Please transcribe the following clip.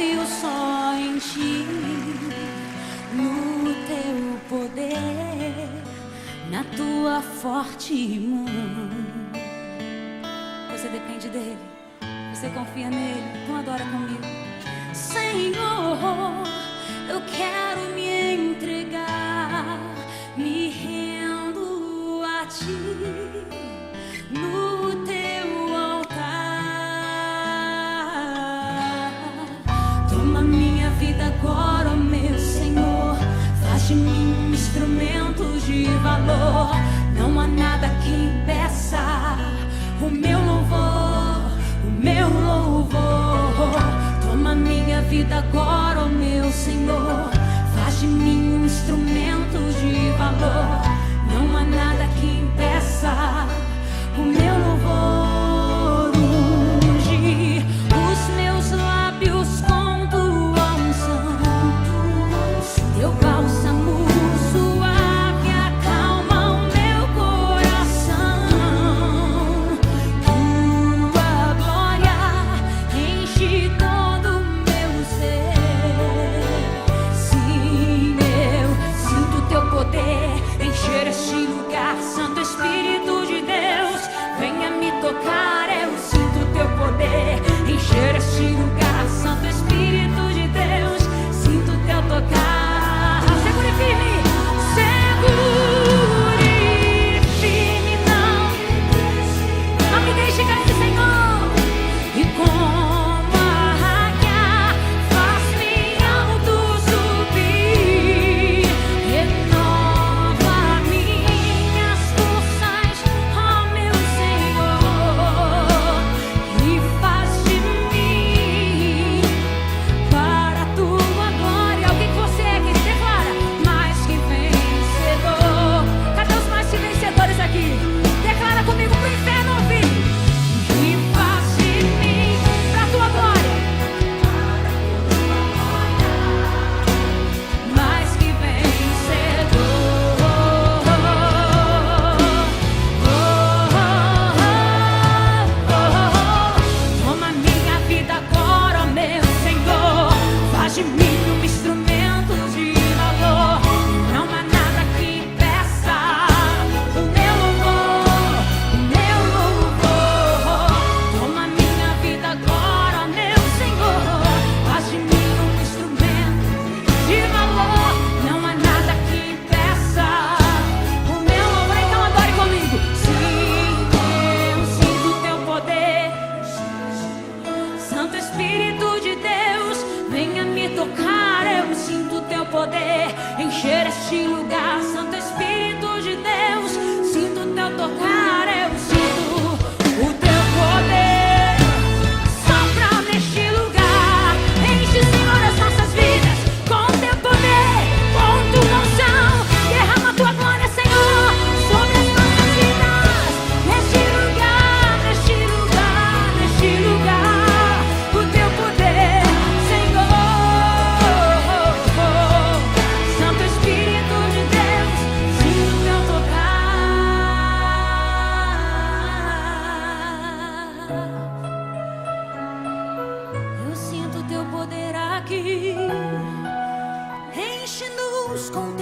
confio só em ti, no teu poder, na tua forte mão. Você depende dele, você confia nele, então adora comigo. Senhor, eu quero me entregar, me rendo a ti, no teu altar. Toma minha vida agora, ó meu Senhor, faz de mim um instrumento de valor. Não há nada que impeça o meu louvor, o meu louvor. Toma minha vida agora, ó meu Senhor, faz de mim um instrumento de valor. Não há nada que impeça o meu louvor. Unge os meus lábios com tua unção, teu bálsamo suave acalma o meu coração. Tua glória enche todo o meu ser. Sim, eu sinto teu poder encher este lugar. Santo Espírito de Deus, venha me tocar. Eu sinto teu poder encher este lugar. Santo Espírito de Deus, sinto teu tocar. Segure firme, segure firme, não me deixe cair, Senhor. E como a águia faz minha alto subir, renova minhas forças, ó meu Senhor, e faz de mim para a tua glória. O que você é que declara? Mais que vencedor. Cadê os mais que vencedores aqui? Declara comigo pro inferno ouvir. E faz de mim para a tua glória. Mais que vencedor. Toma minha vida agora, ó meu Senhor, faz de mim um instrumento de valor. Não há nada que impeça o meu louvor, o meu louvor. Toma minha vida agora, ó meu Senhor, faz de mim um instrumento de valor. Não há nada que impeça o meu louvor. Então adore comigo. Sim, eu sinto teu poder. Santo Espírito de Deus, venha me tocar. Eu sinto teu poder encher este lugar. Santo Espírito de Deus, sinto teu tocar. Eu sinto o teu poder. Sopra neste lugar. Enche, Senhor, as nossas vidas com teu poder, com tua unção. Derrama tua glória, Senhor, sobre as nossas vidas. Neste lugar, neste lugar, neste lugar. O teu poder, Senhor. Santo Espírito de Deus, sinto teu tocar. Eu sinto teu poder aqui. Enche-nos com